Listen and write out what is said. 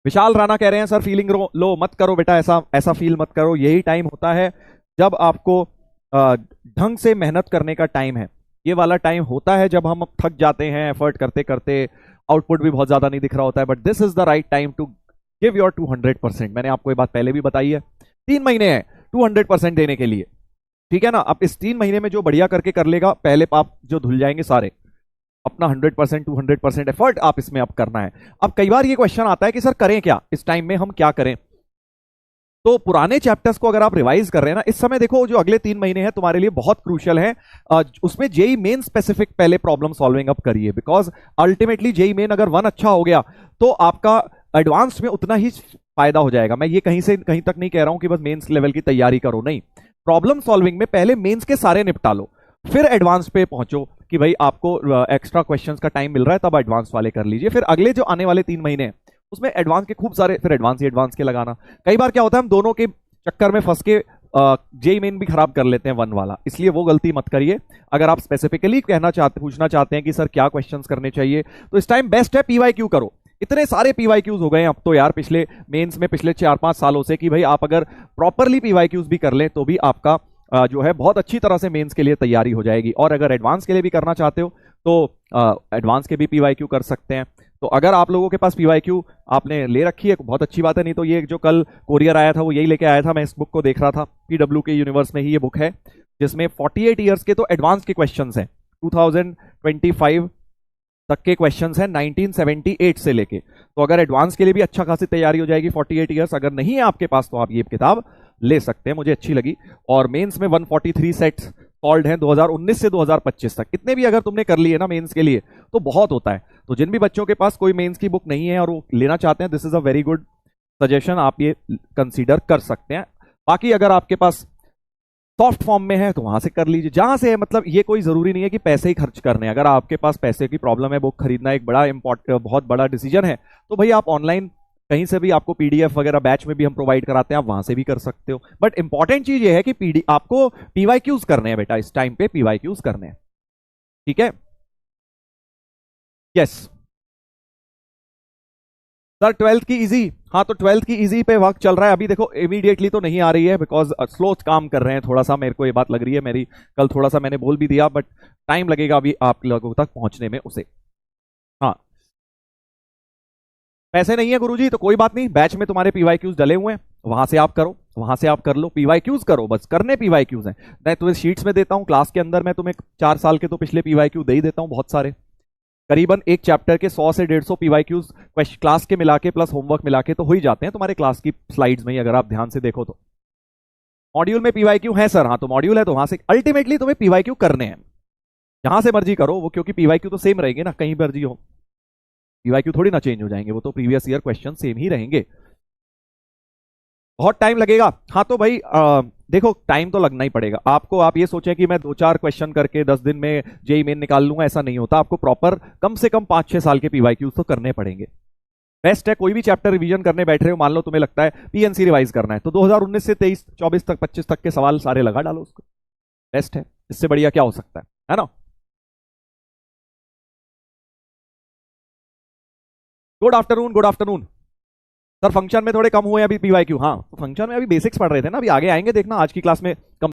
विशाल राणा कह रहे हैं सर फीलिंग लो मत करो बेटा, ऐसा ऐसा फील मत करो, यही टाइम होता है जब आपको ढंग से मेहनत करने का टाइम है। ये वाला टाइम होता है जब हम थक जाते हैं एफर्ट करते करते, आउटपुट भी बहुत ज्यादा नहीं दिख रहा होता है, but this is the right time to give your 200%। मैंने आपको ये बात पहले भी बताई है, 3 महीने हैं 200% देने के लिए, ठीक है ना। अब इस 3 महीने में जो बढ़िया करके कर लेगा, पहले आप जो धुल जाएंगे सारे, अपना 100% 200% एफर्ट आप इसमें अब करना है। अब कई बार ये क्वेश्चन आता है कि सर करें क्या, इस टाइम में हम क्या करें। तो पुराने चैप्टर्स को अगर आप रिवाइज कर रहे हैं ना इस समय, देखो जो अगले 3 महीने हैं तुम्हारे लिए बहुत क्रूशियल है। उसमें जेई मेन स्पेसिफिक पहले प्रॉब्लम सॉल्विंग अब करिए, बिकॉज अल्टीमेटली जेई मेन अगर 1 अच्छा हो गया तो आपका एडवांस में उतना ही फायदा हो जाएगा। मैं ये कहीं से कहीं तक नहीं कह रहा हूं कि बस मेंस लेवल की तैयारी करो, नहीं, प्रॉब्लम सॉल्विंग में पहले मेंस के सारे निपटा लो, फिर एडवांस पे पहुंचो कि भाई आपको एक्स्ट्रा क्वेश्चंस का टाइम मिल रहा है, तब एडवांस वाले कर लीजिए। फिर अगले जो आने वाले 3 महीने हैं उसमें एडवांस के खूब सारे, फिर एडवांस के लगाना। कई बार क्या होता है हम दोनों के चक्कर में फंस के जेई मेन भी खराब कर लेते हैं 1 वाला, इसलिए वो गलती मत करिए। अगर आप स्पेसिफिकली पूछना चाहते हैं कि सर क्या क्वेश्चंस करने चाहिए, तो इस टाइम बेस्ट है पीवाईक्यू करो। इतने सारे पीवाईक्यूज हो गए हैं अब तो यार पिछले मेंस में, पिछले 4-5 सालों से, कि भाई आप अगर प्रॉपरली पीवाईक्यूज भी कर लें तो भी आपका जो है बहुत अच्छी तरह से मेंस के लिए तैयारी हो जाएगी। और अगर एडवांस के लिए भी करना चाहते हो तो एडवांस के भी पीवाईक्यू कर सकते हैं। तो अगर आप लोगों के पास पीवाईक्यू आपने ले रखी है बहुत अच्छी बात है, नहीं तो ये जो कल कोरियर आया था वो यही लेके आया था, मैं इस बुक को देख रहा था, पीडब्ल्यू के यूनिवर्स में ही ये बुक है, जिसमें 48 ईयर्स के तो एडवांस के क्वेश्चंस हैं, 2025 तक के क्वेश्चंस हैं 1978 से लेके। तो अगर एडवांस के लिए भी अच्छा खासी तैयारी हो जाएगी 48 ईयर्स अगर नहीं है आपके पास, तो आप ये किताब ले सकते हैं, मुझे अच्छी लगी। और मेंस में 143 सेट्स सॉल्व हैं 2019 से 2025 तक। इतने भी अगर तुमने कर लिए ना मेंस के लिए तो बहुत होता है। तो जिन भी बच्चों के पास कोई मेंस की बुक नहीं है और वो लेना चाहते हैं, this is a very good suggestion, आप ये कंसीडर कर सकते हैं। बाकी अगर आपके पास सॉफ्ट फॉर्म में है तो वहां से कर लीजिए, जहां से है, मतलब ये कोई जरूरी नहीं है कि पैसे ही खर्च करने हैं। अगर आपके पास पैसे की प्रॉब्लम है, बुक खरीदना एक बड़ा बहुत बड़ा डिसीजन है, तो भाई आप ऑनलाइन कहीं से भी, आपको पीडीएफ वगैरह बैच में भी हम प्रोवाइड कराते हैं, आप वहां से भी कर सकते हो। बट इंपॉर्टेंट चीज ये है कि आपको पीवाईक्यूज करने हैं बेटा, इस टाइम पे पीवाईक्यूज करने हैं, ठीक है। यस सर 12th की इजी, हाँ तो 12th की इजी पे वक्त चल रहा है अभी। देखो इमीडिएटली तो नहीं आ रही है, बिकॉज स्लो काम कर रहे हैं थोड़ा सा, मेरे को ये बात लग रही है मेरी, कल थोड़ा सा मैंने बोल भी दिया, बट टाइम लगेगा अभी आप लोगों तक पहुंचने में उसे। हाँ पैसे नहीं है गुरुजी तो कोई बात नहीं, बैच में तुम्हारे पीवाईक्यूज डले हुए हैं, वहां से आप करो, वहां से आप कर लो, पीवाईक्यूज करो, बस करने पीवाईक्यूज हैं। मैं तुम्हें शीट्स में देता हूँ, क्लास के अंदर मैं तुम्हें 4 साल के तो पिछले पीवाईक्यू दे ही देता हूँ बहुत सारे, करीबन एक चैप्टर के 100 से 150 पीवाईक्यूज क्लास के मिला के प्लस होमवर्क मिला के तो हो ही जाते हैं तुम्हारे क्लास की स्लाइड्स में ही, अगर आप ध्यान से देखो तो। मॉड्यूल में पीवाईक्यू है सर, हाँ तो मॉड्यूल है तो वहां से अल्टीमेटली तुम्हें पीवाईक्यू करने हैं, जहां से मर्जी करो वो, क्योंकि पीवाईक्यू तो सेम रहेंगे ना, कहीं मर्जी हो, पीवाईक्यू थोड़ी ना चेंज हो जाएंगे, वो तो प्रीवियस ईयर क्वेश्चन सेम ही रहेंगे। बहुत टाइम लगेगा, हाँ तो भाई देखो टाइम तो लगना ही पड़ेगा आपको। आप ये सोचें कि मैं 2-4 क्वेश्चन करके 10 दिन में जेई मेन निकाल लूंगा, ऐसा नहीं होता। आपको प्रॉपर कम से कम 5-6 साल के पीवाईक्यूज तो करने पड़ेंगे। बेस्ट है कोई भी चैप्टर रिवीजन करने बैठ रहे हो, मान लो तुम्हें लगता है पीएनसी रिवाइज करना है, तो 2019 से 23-24 तक 25 तक के सवाल सारे लगा डालो उसको, बेस्ट है, इससे बढ़िया क्या हो सकता है ना। Good afternoon, good afternoon sir. Function में थोड़े कम हुए अभी पीवाईक्यू, हाँ तो फंक्शन में अभी बेसिक्स पढ़ रहे थे ना, अभी आगे आएंगे देखना आज की क्लास में कम